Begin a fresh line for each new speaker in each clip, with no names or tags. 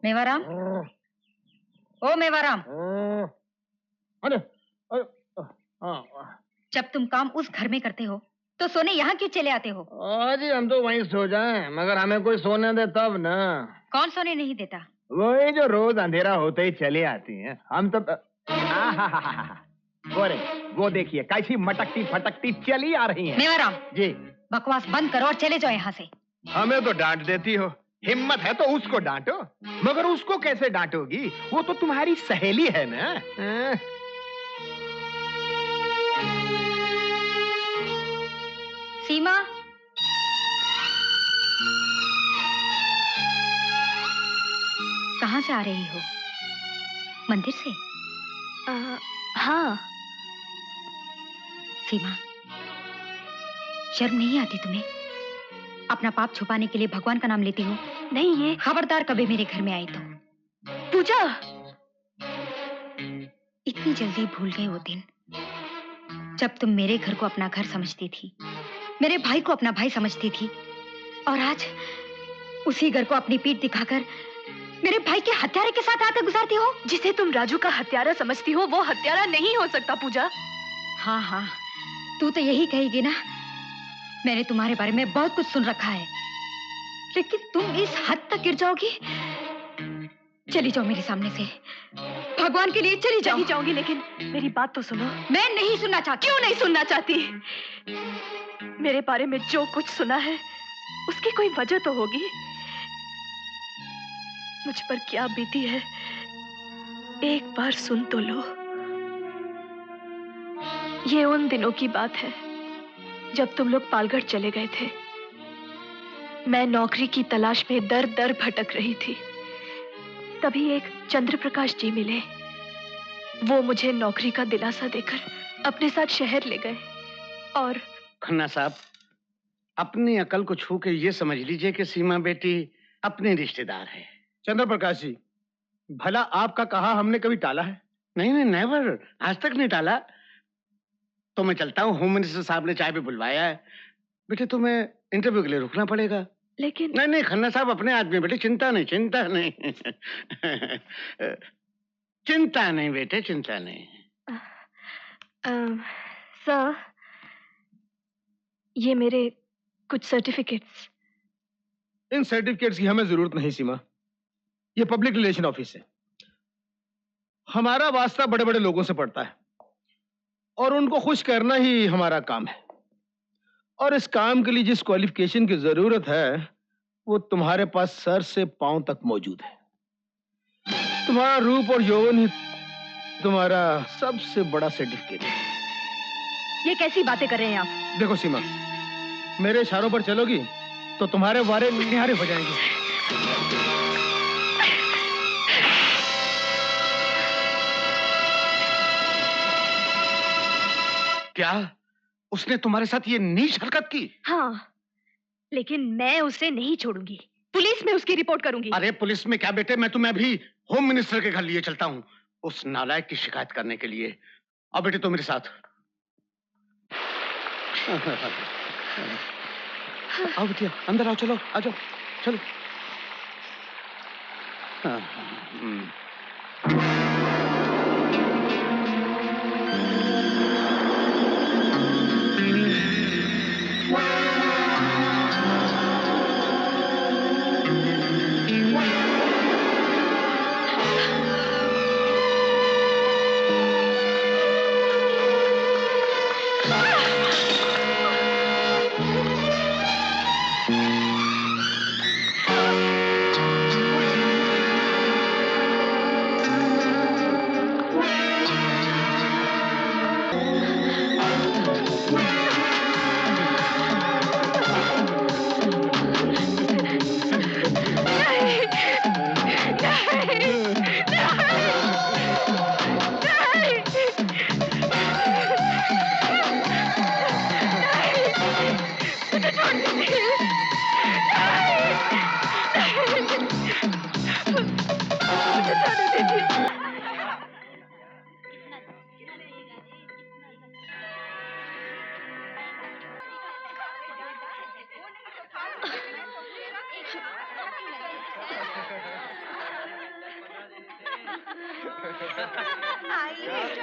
मेवाराम, ओ मेवाराम।
अरे
जब तुम काम उस घर में करते हो तो सोने यहाँ क्यों चले आते हो?
जी हम तो वहीं सो जाएं, मगर हमें कोई सोने दे तब ना।
कौन सोने नहीं देता?
वही जो रोज अंधेरा होते ही चले आती हैं। हम तो वो देखिए कैसी मटकती फटकती चली आ रही हैं।
मेवाराम
जी
बकवास बंद करो और चले जाओ यहाँ से।
हमें तो डांट देती हो, हिम्मत है तो उसको डांटो। मगर उसको कैसे डांटोगी, वो तो तुम्हारी सहेली है ना।
सीमा, कहाँ से आ रही हो? मंदिर से?
हाँ।
सीमा, शर्म नहीं आती तुम्हें? अपना पाप छुपाने के लिए भगवान का नाम लेती हो?
नहीं, ये
खबरदार कभी मेरे घर में आई तो।
पूजा,
इतनी जल्दी भूल गए वो दिन जब तुम मेरे घर को अपना घर समझती थी, मेरे भाई को अपना भाई समझती थी, और आज उसी घर को अपनी पीठ दिखाकर मेरे भाई के हत्यारे के साथ आकर गुजारती हो।
जिसे तुम राजू का हत्यारा समझती हो वो हत्यारा नहीं हो सकता पूजा।
हाँ हाँ, तू तो यही कहेगी ना। मैंने तुम्हारे बारे में बहुत कुछ सुन रखा है, लेकिन तुम इस हद तक गिर जाओगी? चली जाओ मेरे सामने से, भगवान के लिए चली जाओ।
चली जाऊंगी, लेकिन मेरी बात तो सुनो।
मैं नहीं सुनना चाहती।
क्यों नहीं सुनना चाहती? मेरे बारे में जो कुछ सुना है उसकी कोई वजह तो होगी। मुझ पर क्या बीती है एक बार सुन तो लो। ये उन दिनों की बात है जब तुम लोग पालगढ़ चले गए थे। मैं नौकरी की तलाश में दर दर भटक रही थी। तभी एक चंद्र प्रकाश जी मिले। वो मुझे नौकरी का दिलासा देकर अपने साथ शहर ले गए। और
खन्ना साहब, अपनी अकल को छू के ये समझ लीजिए कि सीमा बेटी अपनी रिश्तेदार है।
चंद्र प्रकाश जी, भला आपका कहा हमने कभी टाला है?
नहीं नहीं, नेवर, आज तक नहीं टाला। तो मैं चलता हूँ, होम मिनिस्टर साहब ने चाय पे बुलवाया है। बेटे तुम्हें इंटरव्यू के लिए रुकना पड़ेगा।
लेकिन
नहीं नहीं, खन्ना साहब अपने आदमी, बेटे चिंता नहीं, चिंता नहीं। चिंता नहीं बेटे, चिंता नहीं।
सर, ये मेरे कुछ सर्टिफिकेट्स।
इन सर्टिफिकेट्स की हमें जरूरत नहीं सीमा, ये पब्लिक रिलेशन ऑफिस है। हमारा वास्ता बड़े बड़े लोगों से पड़ता है और उनको खुश करना ही हमारा काम है। और इस काम के लिए जिस क्वालिफिकेशन की जरूरत है वो तुम्हारे पास सर से पांव तक मौजूद है। तुम्हारा रूप और यौवन ही तुम्हारा सबसे बड़ा सर्टिफिकेट है।
ये कैसी बातें कर रहे हैं आप?
देखो सीमा, मेरे इशारों पर चलोगी तो तुम्हारे वारे निहारे हो जाएंगे।
क्या उसने तुम्हारे साथ ये नीच हरकत की?
हाँ, लेकिन मैं उसे नहीं छोड़ूंगी। पुलिस में उसकी रिपोर्ट करूंगी।
अरे पुलिस में क्या बेटे, मैं तुम्हें अभी होम मिनिस्टर के घर लिए चलता हूँ उस नालायक की शिकायत करने के लिए। अब बेटे तुम मेरे साथ आओ बेटे, अंदर आओ, चलो आ जाओ, चलो।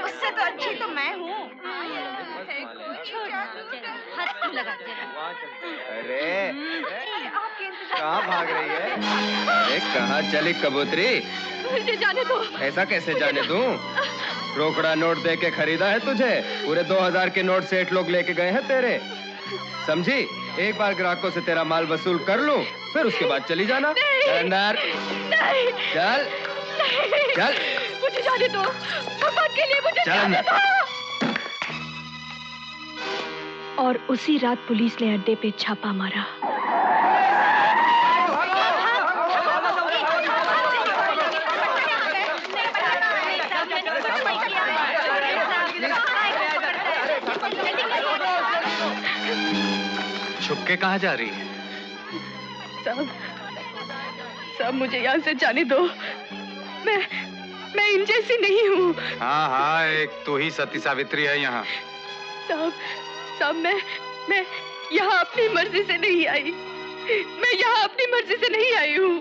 उससे तो अच्छी तो मैं हूँ। हाथ क्यों लगा
अरे कहाँ भाग रही है? अरे कहाँ चली कबूतरी?
मुझे जाने दो।
ऐसा कैसे जाने दूं? रोकड़ा नोट दे के खरीदा है तुझे? पूरे 2000 के नोट सेठ लोग लेके गए हैं तेरे। समझी? एक बार ग्राहकों से तेरा माल वसूल कर लूं, फिर उसके बाद चली जाना। अंदर चल चल।
मुझे जाने दो, भगवान के लिए मुझे जाने दो। और उसी रात पुलिस ने अड्डे पे छापा मारा।
छुप के कहाँ जा रही है?
साहब मुझे यहाँ से जाने दो। मैं इन जैसी नहीं हूँ।
हाँ हाँ, एक तो ही सती सावित्री है यहाँ।
साहब मैं यहाँ अपनी मर्जी से नहीं आई। मैं यहाँ अपनी मर्जी से नहीं आई हूँ।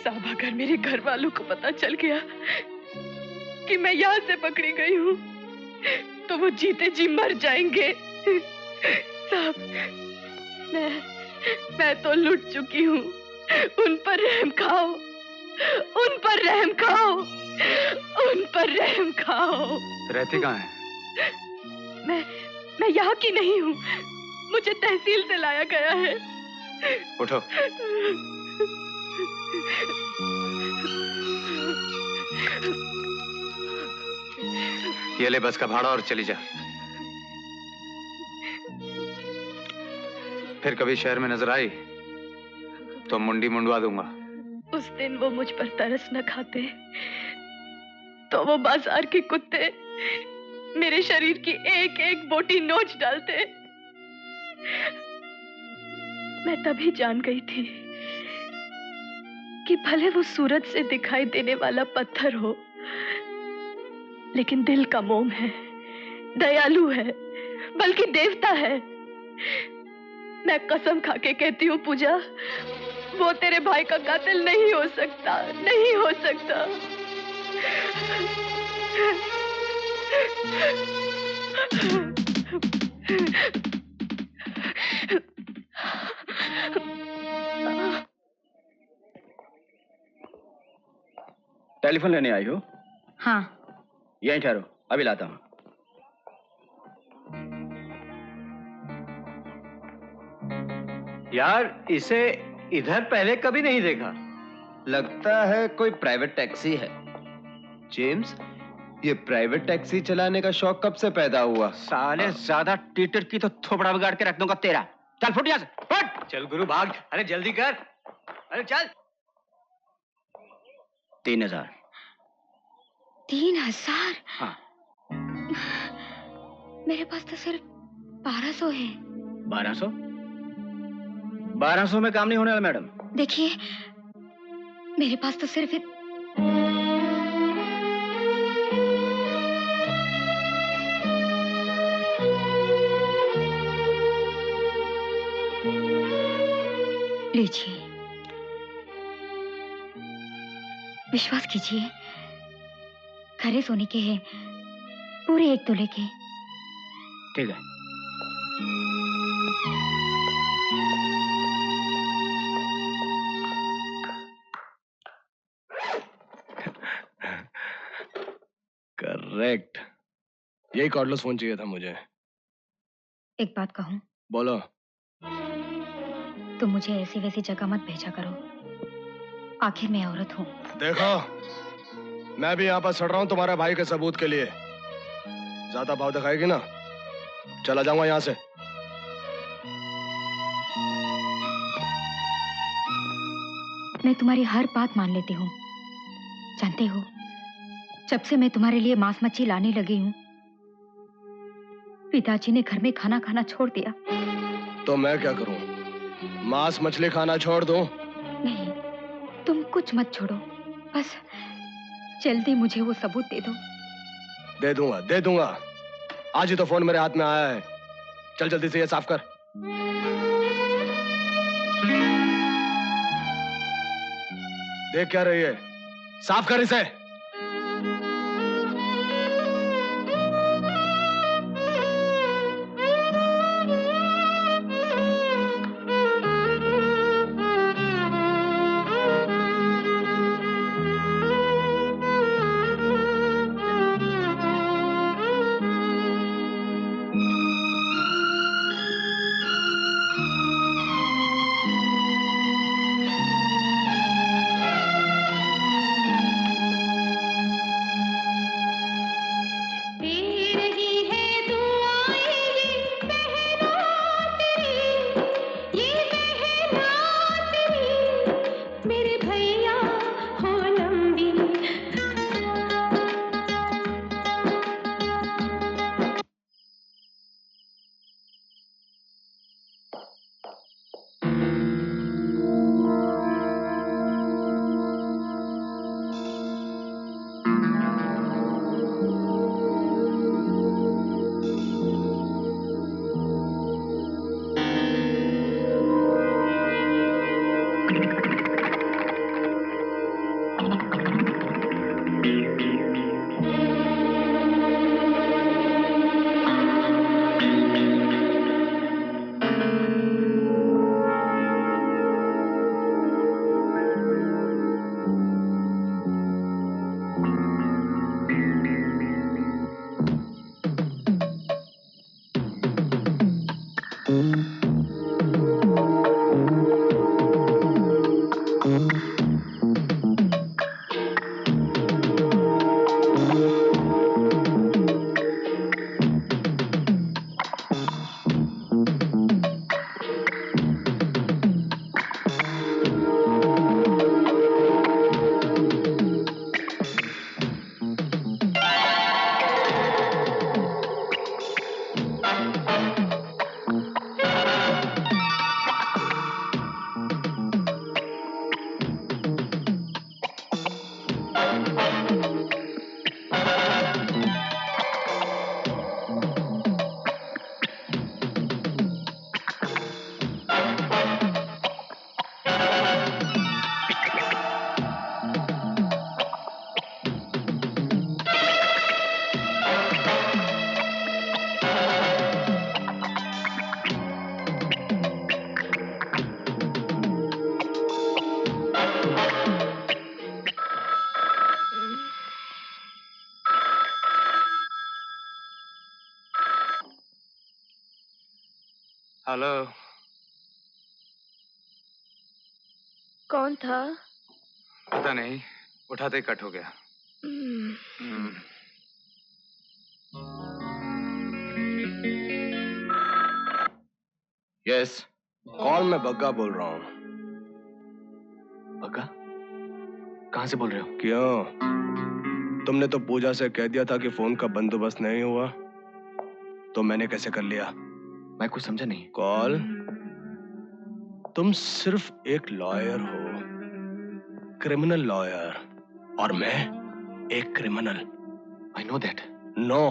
साहब अगर मेरे घर वालों को पता चल गया कि मैं यहाँ से पकड़ी गई हूँ, तो वो जीते जी मर जाएंगे। साहब मैं तो लुट चुकी हूँ। उन पर रहम खाओ, उन पर रहम खाओ, उन पर रहम खाओ।
रहती कहाँ है?
मैं यहाँ की नहीं हूँ। मुझे तहसील से लाया गया है।
उठो। ये ले बस का भाड़ा और चली जा। फिर कभी शहर में नजर आई तो मुंडी मुंडवा दूंगा।
उस दिन वो मुझ पर तरस न खाते तो वो बाजार के कुत्ते मेरे शरीर की एक एक बोटी नोच डालते। मैं तभी जान गई थी कि भले वो सूरज से दिखाई देने वाला पत्थर हो, लेकिन दिल का मोम है, दयालु है, बल्कि देवता है। मैं कसम खा के कहती हूँ पूजा, वो तेरे भाई का कातिल नहीं हो सकता, नहीं हो सकता।
टेलीफोन लेने आई हो?
हाँ।
यहीं ठहरो, अभी लाता हूँ।
यार इसे इधर पहले कभी नहीं देखा।
लगता है कोई प्राइवेट टैक्सी है। जेम्स, ये प्राइवेट टैक्सी चलाने का शौक कब से पैदा हुआ?
साले ज्यादा टीटर की तो थोपड़ा बिगाड़ के रख दूंगा तेरा। चल फुट यहाँ से, फुट।
चल गुरु भाग। अरे जल्दी कर, अरे चल।
3000।
3000?
हाँ।
मेरे पास तो सिर्फ 1200 है।
1200? 1200 में काम नहीं होने वाला मैडम।
देखिए, मेरे पास तो सिर्फ लीजिए, विश्वास कीजिए, खरे सोने के हैं, पूरे 1 तोले के।
ठीक है।
करेक्ट, यही कॉर्डलेस फोन चाहिए था मुझे।
एक बात कहूं?
बोलो।
तुम मुझे ऐसी वैसी जगह मत भेजा करो, आखिर मैं औरत हूँ।
देखो, मैं भी यहाँ पर सड़ रहा हूँ तुम्हारे भाई के सबूत के लिए। ज्यादा भाव दिखाएगी ना, चला जाऊंगा यहाँ से।
मैं तुम्हारी हर बात मान लेती हूँ। जानते हो, जब से मैं तुम्हारे लिए मांस मच्छी लाने लगी हूँ, पिताजी ने घर में खाना खाना छोड़ दिया।
तो मैं क्या करूँ? मांस मछली खाना छोड़ दूं?
नहीं, तुम कुछ मत छोड़ो, बस जल्दी मुझे वो सबूत दे दो।
दे दूंगा, दे दूंगा। आज ही तो फोन मेरे हाथ में आया है। चल जल्दी से ये साफ कर। देख क्या रही है? साफ कर इसे।
हेलो।
कौन था?
पता नहीं, उठाते ही कट हो गया।
यस, कॉल मैं बग्गा बोल रहा हूँ।
बग्गा? कहाँ से बोल रहे हो?
क्यों? तुमने तो पूजा से कह दिया था कि फोन का बंदोबस्त नहीं हुआ, तो मैंने कैसे कर लिया?
मैं कुछ समझा नहीं।
कॉल, तुम सिर्फ एक लॉयर हो, क्रिमिनल लॉयर, और मैं एक criminal.
I know that.
No,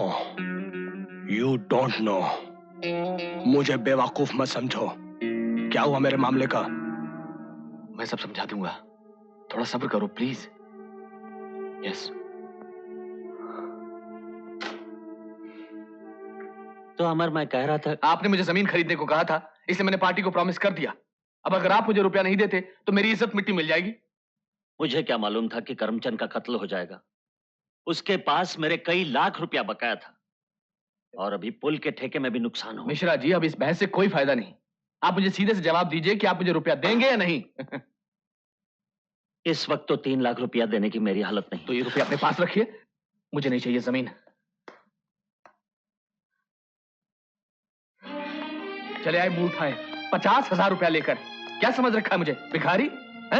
you don't know. मुझे बेवकूफ मत समझो। क्या हुआ मेरे मामले का?
मैं सब समझा दूंगा, थोड़ा सब्र करो प्लीज। यस।
तो अमर, मैं कह रहा था,
आपने मुझे जमीन खरीदने को कहा था, इसलिए मैंने पार्टी को प्रॉमिस कर दिया। अब अगर आप मुझे रुपया नहीं देते तो मेरी इज्जत मिट्टी मिल जाएगी।
मुझे क्या मालूम था कि करमचंद का कत्ल हो जाएगा। उसके पास मेरे कई लाख रुपया बकाया था, और अभी पुल के ठेके में भी नुकसान हो।
मिश्रा जी, अब इस बहस से कोई फायदा नहीं। आप मुझे सीधे से जवाब दीजिए कि आप मुझे रुपया देंगे या नहीं।
इस वक्त तो 3 लाख रुपया देने की मेरी हालत नहीं।
तो ये रुपया अपने पास रखिए, मुझे नहीं चाहिए जमीन। चले आए मुंह उठाए 50,000 रुपया लेकर। क्या समझ रखा है मुझे, भिखारी है?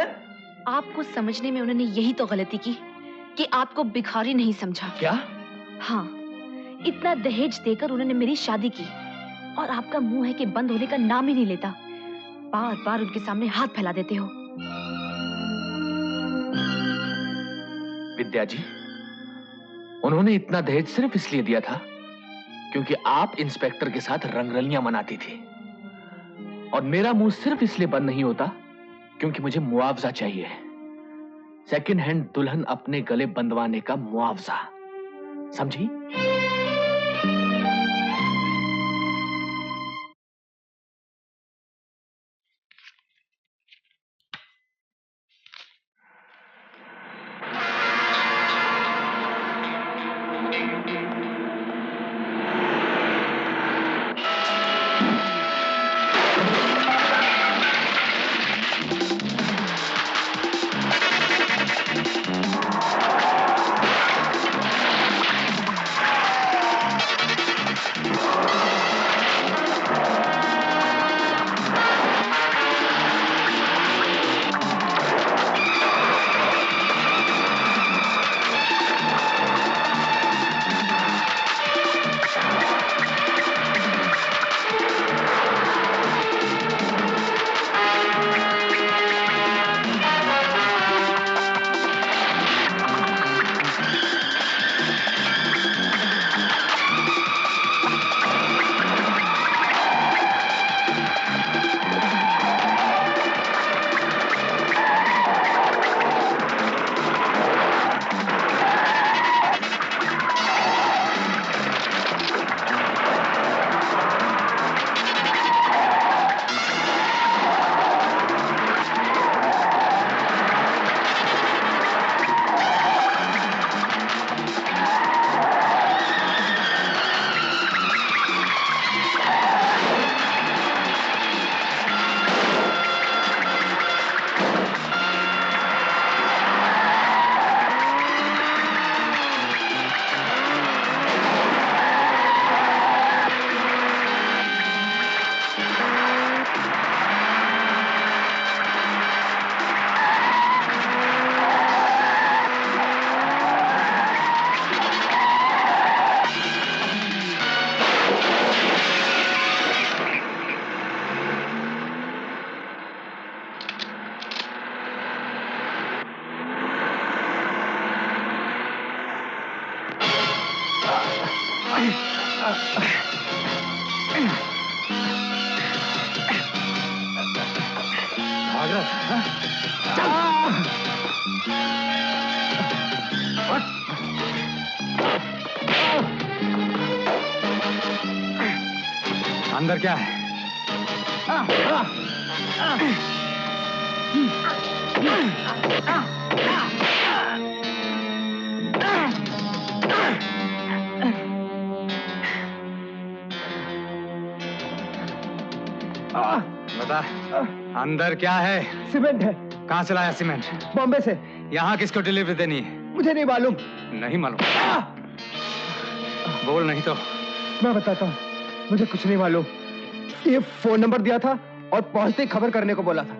आपको समझने में उन्होंने यही तो गलती की कि आपको भिखारी नहीं समझा।
क्या?
हाँ, इतना दहेज देकर उन्होंने मेरी शादी की, और आपका मुंह है कि बंद होने का नाम ही नहीं लेता। बार बार उनके सामने हाथ फैला देते हो।
विद्या जी, उन्होंने इतना दहेज सिर्फ इसलिए दिया था क्योंकि आप इंस्पेक्टर के साथ रंगरलियां मनाती थी, और मेरा मुंह सिर्फ इसलिए बंद नहीं होता क्योंकि मुझे मुआवजा चाहिए। सेकंड हैंड दुल्हन अपने गले बंधवाने का मुआवजा, समझी?
अंदर क्या है? बता, अंदर क्या है?
सीमेंट है।
कहाँ से लाया सीमेंट?
बॉम्बे से।
यहाँ किसको डिलीवरी देनी है?
मुझे नहीं मालूम।
नहीं मालूम? बोल, नहीं तो
मैं बताता हूँ, मुझे कुछ नहीं मालूम। ये फोन नंबर दिया था और पहुंचते ही खबर करने को बोला था।